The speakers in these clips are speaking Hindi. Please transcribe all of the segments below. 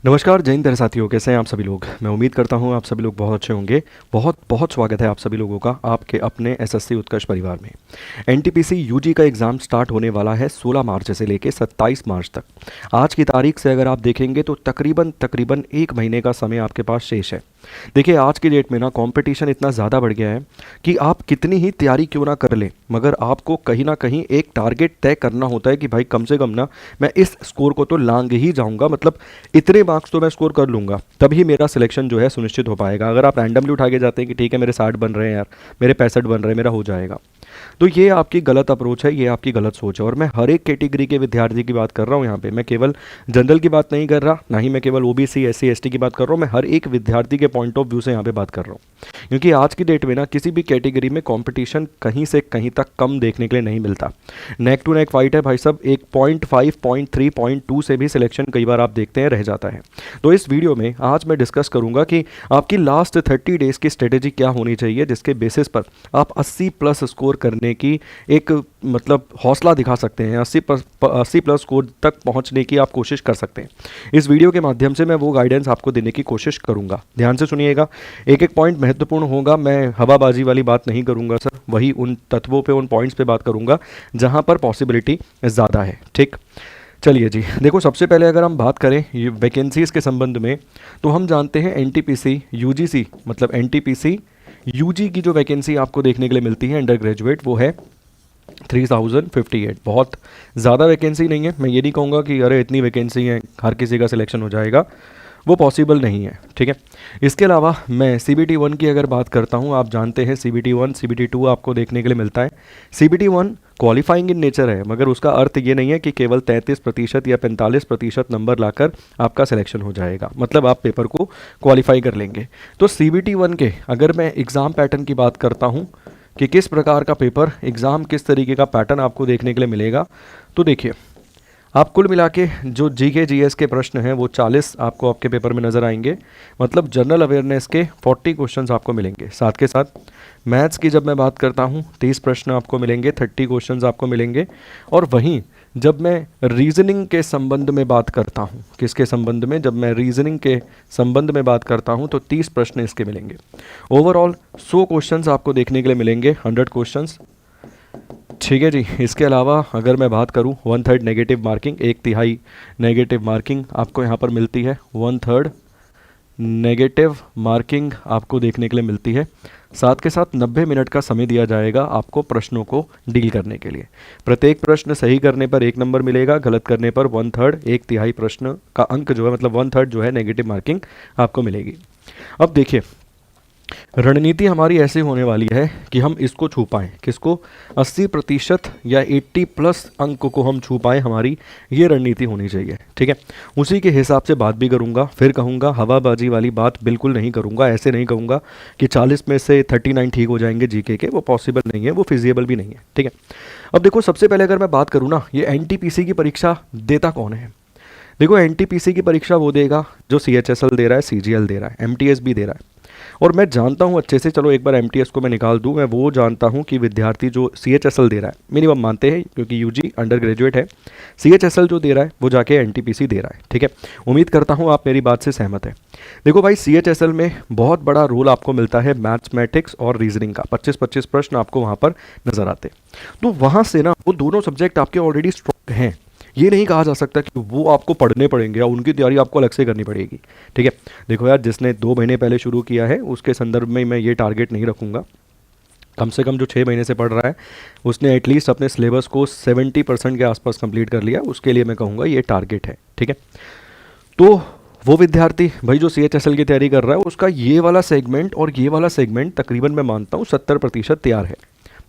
नमस्कार जैन तेरे साथियों, कैसे हैं आप सभी लोग। मैं उम्मीद करता हूं आप सभी लोग बहुत अच्छे होंगे। बहुत बहुत स्वागत है आप सभी लोगों का आपके अपने एसएससी उत्कर्ष परिवार में। एनटीपीसी यूजी का एग्ज़ाम स्टार्ट होने वाला है 16 मार्च से लेकर 27 मार्च तक। आज की तारीख से अगर आप देखेंगे तो तकरीबन तकरीबन एक महीने का समय आपके पास शेष है। देखिए आज की डेट में ना कंपटीशन इतना ज़्यादा बढ़ गया है कि आप कितनी ही तैयारी क्यों ना कर लें, मगर आपको कहीं ना कहीं एक टारगेट तय करना होता है कि भाई कम से कम ना मैं इस स्कोर को तो लांग ही जाऊंगा, मतलब इतने मार्क्स तो मैं स्कोर कर लूंगा, तभी मेरा सिलेक्शन जो है सुनिश्चित हो पाएगा। अगर आप रैंडमली उठा के जाते हैं कि ठीक है मेरे 60 बन रहे हैं यार, मेरे 65 बन रहे हैं, मेरा हो जाएगा, तो ये आपकी गलत अप्रोच है, ये आपकी गलत सोच है। और मैं हर एक कैटेगरी के विद्यार्थी की बात कर रहा हूँ यहाँ पे। मैं केवल जनरल की बात नहीं कर रहा, ना ही मैं केवल ओबीसी एससी एसटी की बात कर रहा हूँ। मैं हर एक विद्यार्थी के पॉइंट ऑफ व्यू से यहाँ पे बात कर रहा हूँ, क्योंकि आज की डेट में ना किसी भी कैटेगरी में कंपटीशन कहीं से कहीं तक कम देखने के लिए नहीं मिलता। नेक टू नेक फाइट है भाई साहब। एक 0.5 0.3 0.2 से भी सिलेक्शन कई बार आप देखते हैं रह जाता है। तो इस वीडियो में आज मैं डिस्कस करूंगा कि आपकी लास्ट 30 डेज की स्ट्रेटेजी क्या होनी चाहिए, जिसके बेसिस पर आप 80 प्लस स्कोर करने की एक मतलब हौसला दिखा सकते हैं। 80 प्लस स्कोर तक पहुंचने की आप कोशिश कर सकते हैं। इस वीडियो के माध्यम से मैं वो गाइडेंस आपको देने की कोशिश करूंगा। ध्यान से सुनिएगा, एक एक पॉइंट महत्वपूर्ण होगा। मैं हवाबाजी वाली बात नहीं करूंगा सर, वही उन तत्वों पे उन पॉइंट्स पे बात करूंगा जहां पर पॉसिबिलिटी ज़्यादा है। ठीक, चलिए जी। देखो सबसे पहले अगर हम बात करें वैकेंसीज़ के संबंध में, तो हम जानते हैं एनटीपीसी यूजीसी मतलब एनटीपीसी यूजी की जो वैकेंसी आपको देखने के लिए मिलती है अंडर ग्रेजुएट, वो है 3058। बहुत ज़्यादा वैकेंसी नहीं है। मैं ये नहीं कहूँगा कि अरे इतनी वैकेंसी है हर किसी का सिलेक्शन हो जाएगा, वो पॉसिबल नहीं है। ठीक है, इसके अलावा मैं CBT 1 की अगर बात करता हूँ, आप जानते हैं CBT 1 CBT 2 आपको देखने के लिए मिलता है। CBT 1 क्वालिफाइंग इन नेचर है, मगर उसका अर्थ ये नहीं है कि केवल 33% या 45% नंबर लाकर आपका सिलेक्शन हो जाएगा, मतलब आप पेपर को क्वालिफाई कर लेंगे। तो CBT 1 के अगर मैं एग्ज़ाम पैटर्न की बात करता हूँ कि किस प्रकार का पेपर एग्ज़ाम, किस तरीके का पैटर्न आपको देखने के लिए मिलेगा, तो देखिए आप कुल मिला के जो जीके जीएस के प्रश्न हैं वो 40 आपको आपके पेपर में नज़र आएंगे। मतलब जनरल अवेयरनेस के 40 क्वेश्चंस आपको मिलेंगे। साथ के साथ मैथ्स की जब मैं बात करता हूँ 30 प्रश्न आपको मिलेंगे, 30 क्वेश्चंस आपको मिलेंगे। और वहीं जब मैं रीजनिंग के संबंध में बात करता हूँ, किसके संबंध में, जब मैं रीजनिंग के संबंध में बात करता हूँ, तो 30 प्रश्न इसके मिलेंगे। ओवरऑल 100 क्वेश्चंस आपको देखने के लिए मिलेंगे, 100 क्वेश्चंस। ठीक है जी। इसके अलावा अगर मैं बात करूं 1/3 नेगेटिव मार्किंग, 1/3 नेगेटिव मार्किंग आपको यहां पर मिलती है। 1/3 नेगेटिव मार्किंग आपको देखने के लिए मिलती है। साथ के साथ 90 मिनट का समय दिया जाएगा आपको प्रश्नों को डील करने के लिए। प्रत्येक प्रश्न सही करने पर 1 नंबर मिलेगा, गलत करने पर 1/3 1/3 प्रश्न का अंक जो है, मतलब 1/3 जो है नेगेटिव मार्किंग आपको मिलेगी। अब देखिए रणनीति हमारी ऐसी होने वाली है कि हम इसको छू पाएँ, किसको, 80% या 80 प्लस अंक को हम छू पाएँ, हमारी ये रणनीति होनी चाहिए। ठीक है, उसी के हिसाब से बात भी करूँगा। फिर कहूँगा हवाबाजी वाली बात बिल्कुल नहीं करूँगा। ऐसे नहीं कहूँगा कि 40 में से 39 ठीक हो जाएंगे जीके के, वो पॉसिबल नहीं है, वो फिजिएबल भी नहीं है। ठीक है, अब देखो सबसे पहले अगर मैं बात करूँ ना, ये एनटीपीसी की परीक्षा देता कौन है। देखो एनटीपीसी की परीक्षा वो देगा जो CHSL दे रहा है, CGL दे रहा है, MTS भी दे रहा है। और मैं जानता हूँ अच्छे से, चलो एक बार MTS को मैं निकाल दूँ, मैं वो जानता हूँ कि विद्यार्थी जो CHSL दे रहा है, मिनिमम मानते हैं क्योंकि यूजी अंडर ग्रेजुएट है, CHSL जो दे रहा है वो जाके एनटीपीसी दे रहा है। ठीक है, उम्मीद करता हूँ आप मेरी बात से सहमत हैं। देखो भाई CHSL में बहुत बड़ा रोल आपको मिलता है मैथमेटिक्स और रीजनिंग का, 25-25 प्रश्न आपको वहाँ पर नजर आते हैं। तो वहाँ से ना वो दोनों सब्जेक्ट आपके ऑलरेडी स्ट्रॉन्ग हैं। ये नहीं कहा जा सकता कि वो आपको पढ़ने पड़ेंगे या उनकी तैयारी आपको अलग से करनी पड़ेगी। ठीक है, देखो यार जिसने 2 महीने पहले शुरू किया है उसके संदर्भ में मैं ये टारगेट नहीं रखूँगा। कम से कम जो 6 महीने से पढ़ रहा है उसने एटलीस्ट अपने सिलेबस को 70% के आसपास कंप्लीट कर लिया, उसके लिए मैं कहूँगा ये टारगेट है। ठीक है, तो वो विद्यार्थी भाई जो CHSL की तैयारी कर रहा है उसका ये वाला सेगमेंट और ये वाला सेगमेंट तकरीबन मैं मानता हूँ 70% तैयार है,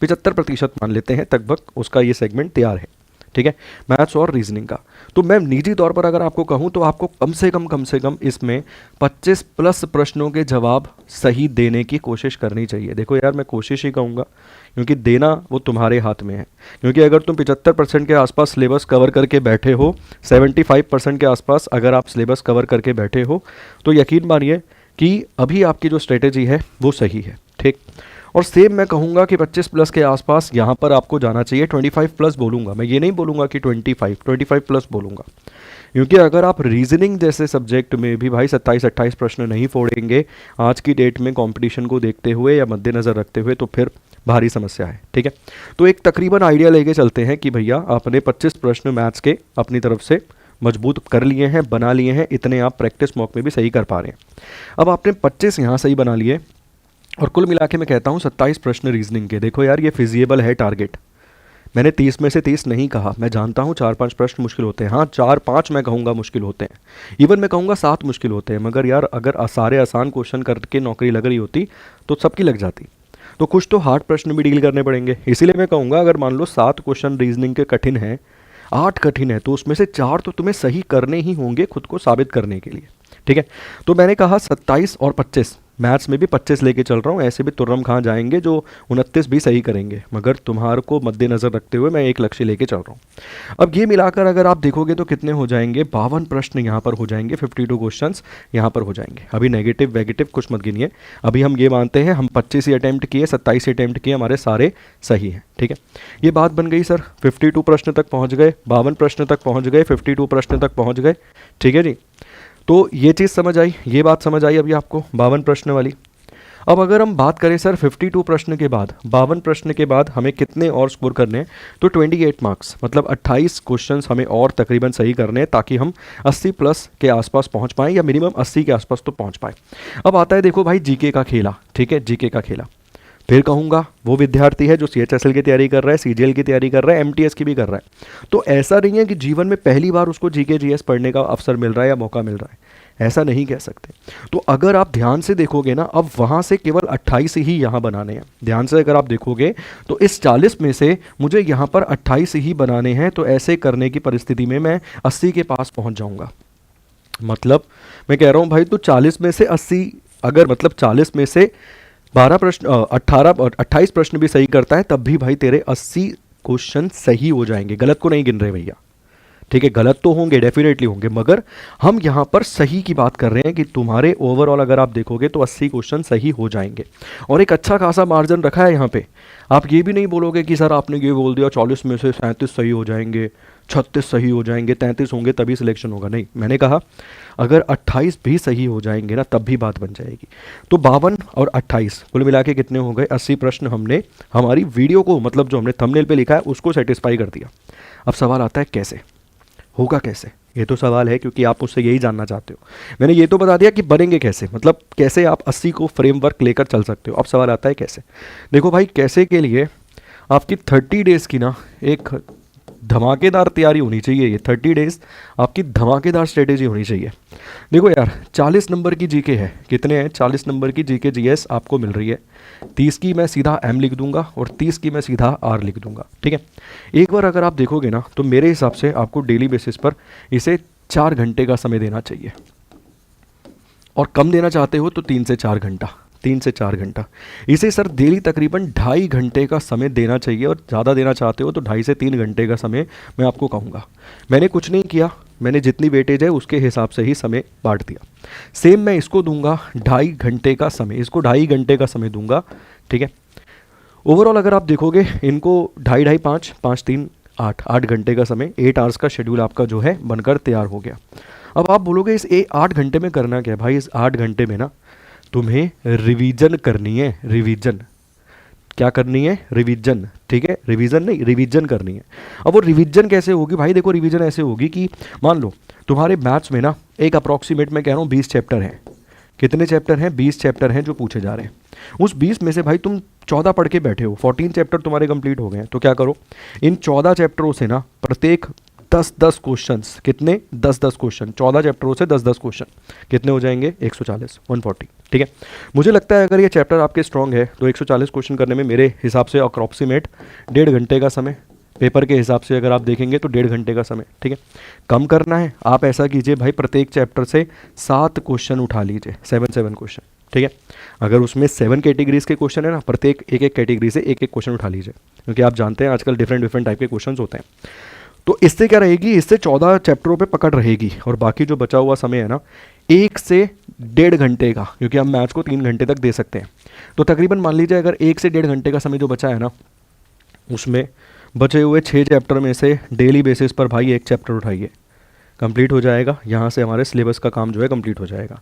75% मान लेते हैं लगभग उसका ये सेगमेंट तैयार है। ठीक है, मैथ्स और रीजनिंग का। तो मैं निजी तौर पर अगर आपको कहूं तो आपको कम से कम इसमें 25 प्लस प्रश्नों के जवाब सही देने की कोशिश करनी चाहिए। देखो यार मैं कोशिश ही कहूँगा, क्योंकि देना वो तुम्हारे हाथ में है। क्योंकि अगर तुम 75% के आसपास सिलेबस कवर करके बैठे हो, 75% के आसपास अगर आप सिलेबस कवर करके बैठे हो, तो यकीन मानिए कि अभी आपकी जो स्ट्रेटेजी है वो सही है। ठीक, और सेम मैं कहूँगा कि 25 प्लस के आसपास यहाँ पर आपको जाना चाहिए। 25 प्लस बोलूँगा मैं, ये नहीं बोलूँगा कि 25 प्लस बोलूँगा, क्योंकि अगर आप रीजनिंग जैसे सब्जेक्ट में भी भाई 27-28 प्रश्न नहीं फोड़ेंगे आज की डेट में कंपटीशन को देखते हुए या मद्देनज़र रखते हुए, तो फिर भारी समस्या है। ठीक है, तो एक तकरीबन आइडिया लेके चलते हैं कि भैया आपने 25 प्रश्न मैथ्स के अपनी तरफ से मजबूत कर लिए हैं, बना लिए हैं, इतने आप प्रैक्टिस मॉक में भी सही कर पा रहे हैं। अब आपने 25 यहाँ सही बना लिए और कुल मिला के मैं कहता हूँ 27 प्रश्न रीजनिंग के। देखो यार, ये फिजिएबल है टारगेट। मैंने 30 में से 30 नहीं कहा, मैं जानता हूँ 4-5 प्रश्न मुश्किल होते हैं, हाँ 4-5 मैं कहूँगा मुश्किल होते हैं, इवन मैं कहूँगा 7 मुश्किल होते हैं, मगर यार अगर सारे आसान क्वेश्चन करके नौकरी लग रही होती तो सबकी लग जाती। तो कुछ तो हार्ड प्रश्न भी डील करने पड़ेंगे, इसीलिए मैं कहूँगा अगर मान लो 7 क्वेश्चन रीजनिंग के कठिन हैं, 8 कठिन है, तो उसमें से 4 तो तुम्हें सही करने ही होंगे खुद को साबित करने के लिए। ठीक है, तो मैंने कहा 27 और 25, मैथ्स में भी 25 लेके चल रहा हूँ, ऐसे भी तुर्रम खां जाएंगे जो 29 भी सही करेंगे, मगर तुम्हारे को मद्देनज़र रखते हुए मैं एक लक्ष्य लेके चल रहा हूँ। अब ये मिलाकर अगर आप देखोगे तो कितने हो जाएंगे, 52 प्रश्न यहाँ पर हो जाएंगे, 52 क्वेश्चंस यहाँ पर हो जाएंगे। अभी नेगेटिव वेगेटिव कुछ मत गिनिए, अभी हम ये मानते हैं हम 25 ही अटैम्प्ट किए, 27 ही अटैम्प्ट किए, हमारे सारे सही हैं। ठीक है, ये बात बन गई सर। 52 प्रश्न तक पहुँच गए, 52 प्रश्न तक पहुँच गए, 52 प्रश्न तक पहुँच गए। ठीक है जी, तो ये चीज़ समझ आई, ये बात समझ आई अभी आपको 52 प्रश्न वाली। अब अगर हम बात करें सर 52 प्रश्न के बाद, 52 प्रश्न के बाद हमें कितने और स्कोर करने हैं, तो 28 मार्क्स, मतलब 28 क्वेश्चंस हमें और तकरीबन सही करने हैं ताकि हम 80 प्लस के आसपास पहुंच पाएँ, या मिनिमम 80 के आसपास तो पहुंच पाए। अब आता है देखो भाई जीके का खेला। ठीक है, जीके का खेला फिर कहूँगा वो विद्यार्थी है जो CHSL की तैयारी कर रहा है, CGL की तैयारी कर रहा है, MTS की भी कर रहा है, तो ऐसा नहीं है कि जीवन में पहली बार उसको GK GS पढ़ने का अवसर मिल रहा है या मौका मिल रहा है, ऐसा नहीं कह सकते। तो अगर आप ध्यान से देखोगे ना, अब वहाँ से केवल 28 ही यहाँ बनाने हैं। ध्यान से अगर आप देखोगे तो इस 40 में से मुझे यहाँ पर 28 ही बनाने हैं, तो ऐसे करने की परिस्थिति में मैं 80 के पास पहुँच जाऊँगा। मतलब मैं कह रहा हूँ भाई, तो 40 में से 80, अगर मतलब 40 में से 12 प्रश्न 28 प्रश्न भी सही करता है, तब भी भाई तेरे 80 क्वेश्चन सही हो जाएंगे। गलत को नहीं गिन रहे भैया, ठीक है, गलत तो होंगे, डेफिनेटली होंगे, मगर हम यहाँ पर सही की बात कर रहे हैं कि तुम्हारे ओवरऑल अगर आप देखोगे तो 80 क्वेश्चन सही हो जाएंगे। और एक अच्छा खासा मार्जिन रखा है यहाँ पे। आप ये भी नहीं बोलोगे कि सर आपने ये बोल दिया 40 में से 37 सही हो जाएंगे, 36 सही हो जाएंगे, 33 होंगे तभी सिलेक्शन होगा। नहीं, मैंने कहा अगर 28 भी सही हो जाएंगे ना, तब भी बात बन जाएगी। तो 52 और 28 कुल मिला के कितने हो गए, 80 प्रश्न हमने हमारी वीडियो को, मतलब जो हमने थंबनेल पे लिखा है उसको सेटिस्फाई कर दिया। अब सवाल आता है कैसे होगा, कैसे, ये तो सवाल है क्योंकि आप मुझसे यही जानना चाहते हो। मैंने ये तो बता दिया कि बनेंगे कैसे, मतलब कैसे आप 80 को फ्रेमवर्क लेकर चल सकते हो। अब सवाल आता है कैसे। देखो भाई, कैसे के लिए आपकी 30 डेज़ की ना एक धमाकेदार तैयारी होनी चाहिए। ये 30 डेज़ आपकी धमाकेदार स्ट्रेटेजी होनी चाहिए। देखो यार, 40 नंबर की जीके है, कितने हैं, 40 नंबर की जीके जीएस आपको मिल रही है। 30 की मैं सीधा एम लिख दूंगा और 30 की मैं सीधा आर लिख दूंगा। ठीक है, एक बार अगर आप देखोगे ना, तो मेरे हिसाब से आपको डेली बेसिस पर इसे 4 घंटे का समय देना चाहिए, और कम देना चाहते हो तो 3 से 4 घंटा, 3 से 4 घंटा। इसे सर डेली तकरीबन 2.5 घंटे का समय देना चाहिए, और ज़्यादा देना चाहते हो तो 2.5 से 3 घंटे का समय मैं आपको कहूँगा। मैंने कुछ नहीं किया, मैंने जितनी वेटेज है उसके हिसाब से ही समय बांट दिया। सेम मैं इसको दूंगा 2.5 घंटे का समय, इसको 2.5 घंटे का समय दूंगा। ठीक है, ओवरऑल अगर आप देखोगे इनको 2.5 5 5 3 8 घंटे का समय, 8 आवर्स का शेड्यूल आपका जो है बनकर तैयार हो गया। अब आप बोलोगे इस 8 घंटे में करना क्या है भाई। इस 8 घंटे में ना तुम्हें रिवीजन करनी है। रिवीजन क्या करनी है, रिवीजन। ठीक है, रिवीजन नहीं, रिवीजन करनी है। अब वो रिवीजन कैसे होगी भाई, देखो रिवीजन ऐसे होगी कि मान लो तुम्हारे मैथ्स में ना एक अप्रॉक्सीमेट मैं कह रहा हूँ 20 चैप्टर हैं। कितने चैप्टर हैं, 20 चैप्टर हैं जो पूछे जा रहे हैं। उस 20 में से भाई तुम 14 पढ़ के बैठे हो, 14 चैप्टर तुम्हारे कंप्लीट हो गए हैं। तो क्या करो, इन 14 चैप्टरों से ना प्रत्येक 10-10 क्वेश्चंस, कितने 10-10 क्वेश्चन, 14 चैप्टरों से 10-10 क्वेश्चन, कितने हो जाएंगे 140, 140। ठीक है, मुझे लगता है अगर ये चैप्टर आपके स्ट्रॉन्ग है तो 140 क्वेश्चन करने में मेरे हिसाब से अप्रॉक्सीमेट 1.5 घंटे का समय, पेपर के हिसाब से अगर आप देखेंगे तो 1.5 घंटे का समय। ठीक है, कम करना है आप ऐसा कीजिए भाई, प्रत्येक चैप्टर से 7 क्वेश्चन उठा लीजिए, 7 क्वेश्चन। ठीक है, अगर उसमें 7 कैटेगरीज के क्वेश्चन है ना, प्रत्येक एक कैटेगरी से एक क्वेश्चन उठा लीजिए, क्योंकि आप जानते हैं आजकल डिफरेंट टाइप के क्वेश्चन होते हैं। तो इससे क्या रहेगी, इससे 14 चैप्टरों पे पकड़ रहेगी, और बाकी जो बचा हुआ समय है ना 1 से 1.5 घंटे का, क्योंकि हम मैथ्स को 3 घंटे तक दे सकते हैं। तो तकरीबन मान लीजिए अगर 1 से 1.5 घंटे का समय जो बचा है ना, उसमें बचे हुए 6 चैप्टर में से डेली बेसिस पर भाई 1 चैप्टर उठाइए। कंप्लीट हो जाएगा, यहाँ से हमारे सिलेबस का काम जो है कंप्लीट हो जाएगा।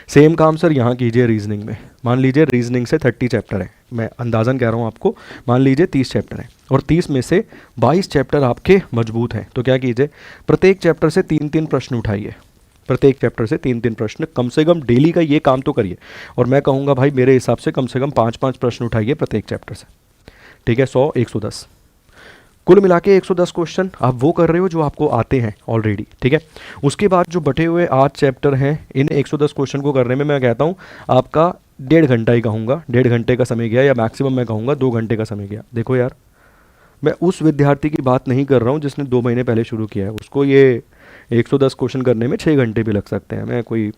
सेम काम सर यहाँ कीजिए रीजनिंग में। मान लीजिए रीजनिंग से 30 चैप्टर है, मैं अंदाज़न कह रहा हूँ आपको, मान लीजिए 30 चैप्टर हैं और 30 में से 22 चैप्टर आपके मजबूत हैं, तो क्या कीजिए, प्रत्येक चैप्टर से 3-3 प्रश्न उठाइए। प्रत्येक चैप्टर से 3-3 प्रश्न कम से कम डेली का ये काम तो करिए। और मैं कहूँगा भाई मेरे हिसाब से कम 5-5 प्रश्न उठाइए प्रत्येक चैप्टर से, ठीक है। 100, 110, कुल मिला के 110 क्वेश्चन आप वो कर रहे हो जो आपको आते हैं ऑलरेडी, ठीक है। उसके बाद जो बटे हुए 8 चैप्टर हैं, इन 110 क्वेश्चन को करने में मैं कहता हूँ आपका 1.5 घंटा ही कहूँगा, 1.5 घंटे का समय गया, या मैक्सिमम मैं कहूँगा 2 घंटे का समय गया। देखो यार, मैं उस विद्यार्थी की बात नहीं कर रहा हूँ जिसने 2 महीने पहले शुरू किया है, उसको ये 110 क्वेश्चन करने में 6 घंटे भी लग सकते हैं। मैं कोई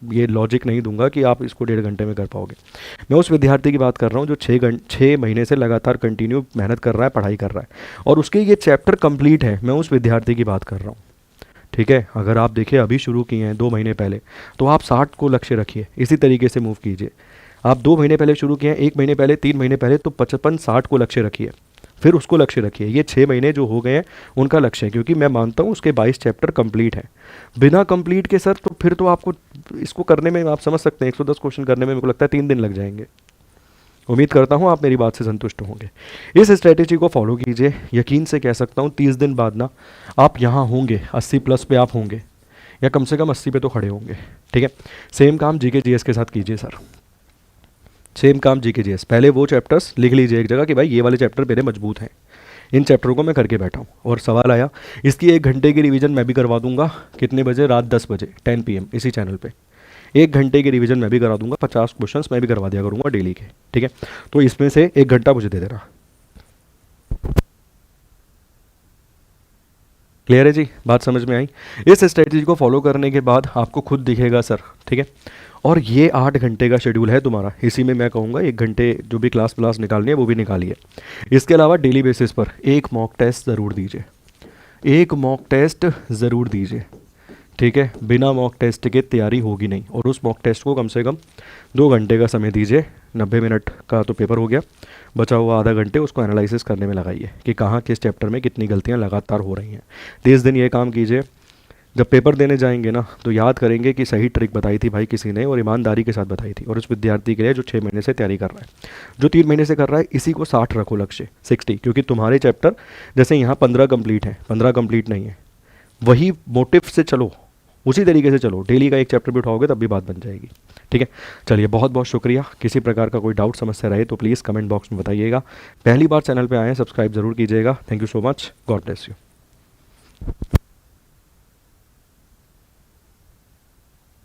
ये लॉजिक नहीं दूंगा कि आप इसको 1.5 घंटे में कर पाओगे। मैं उस विद्यार्थी की बात कर रहा हूँ जो 6 महीने से लगातार कंटिन्यू मेहनत कर रहा है, पढ़ाई कर रहा है और उसके ये चैप्टर कंप्लीट है। मैं उस विद्यार्थी की बात कर रहा हूँ, ठीक है। अगर आप देखिए अभी शुरू किए हैं 2 महीने पहले, तो आप 60 को लक्ष्य रखिए, इसी तरीके से मूव कीजिए। आप 2 महीने पहले शुरू किए हैं, 1 महीने पहले, 3 महीने पहले, तो 55-60 को लक्ष्य रखिए, फिर उसको लक्ष्य रखिए। ये 6 महीने जो हो गए हैं उनका लक्ष्य है, क्योंकि मैं मानता हूँ उसके 22 चैप्टर कंप्लीट हैं। बिना कंप्लीट के सर तो फिर तो आपको इसको करने में, आप समझ सकते हैं 110 क्वेश्चन करने में मेरे को लगता है 3 दिन लग जाएंगे। उम्मीद करता हूँ आप मेरी बात से संतुष्ट होंगे। इस स्ट्रेटेजी को फॉलो कीजिए, यकीन से कह सकता हूँ 30 दिन बाद ना आप यहाँ होंगे, 80+ पे आप होंगे, या कम से कम 80 पे तो खड़े होंगे, ठीक है। सेम काम जीके जीएस के साथ कीजिए सर, सेम काम जीके जीएस। पहले वो चैप्टर्स लिख लीजिए एक जगह कि भाई ये वाले चैप्टर मेरे मजबूत हैं, इन चैप्टरों को मैं करके बैठा हूँ। और सवाल आया, इसकी 1 घंटे की रिवीजन मैं भी करवा दूंगा। कितने बजे? रात 10 बजे 10 PM इसी चैनल पे 1 घंटे की रिवीजन मैं भी करा दूंगा, 50 क्वेश्चंस मैं भी करवा दिया करूँगा डेली के, ठीक है। तो इसमें से 1 घंटा मुझे दे देना। क्लियर है जी, बात समझ में आई? इस स्ट्रेटजी को फॉलो करने के बाद आपको खुद दिखेगा सर, ठीक है। और ये 8 घंटे का शेड्यूल है तुम्हारा, इसी में मैं कहूँगा 1 घंटे जो भी क्लास निकालनी है वो भी निकालिए। इसके अलावा डेली बेसिस पर एक मॉक टेस्ट ज़रूर दीजिए, एक मॉक टेस्ट ज़रूर दीजिए, ठीक है। बिना मॉक टेस्ट के तैयारी होगी नहीं। और उस मॉक टेस्ट को कम से कम 2 घंटे का समय दीजिए। 90 मिनट का तो पेपर हो गया, बचा हुआ आधा घंटे उसको एनालिसिस करने में लगाइए कि कहाँ किस चैप्टर में कितनी गलतियाँ लगातार हो रही हैं। 30 दिन ये काम कीजिए। जब पेपर देने जाएंगे ना तो याद करेंगे कि सही ट्रिक बताई थी भाई किसी ने, और ईमानदारी के साथ बताई थी। और उस विद्यार्थी के लिए जो 6 महीने से तैयारी कर रहा है, जो 3 महीने से कर रहा है, इसी को 60 रखो लक्ष्य, 60, क्योंकि तुम्हारे चैप्टर जैसे यहाँ 15 कंप्लीट है, 15 कंप्लीट नहीं है, वही मोटिव से चलो, उसी तरीके से चलो। डेली का 1 चैप्टर भी उठाओगे तब भी बात बन जाएगी, ठीक है। चलिए बहुत बहुत शुक्रिया। किसी प्रकार का कोई डाउट समस्या रहे तो प्लीज़ कमेंट बॉक्स में बताइएगा। पहली बार चैनल पे आए हैं, सब्सक्राइब जरूर कीजिएगा। Thank you so much, God bless you.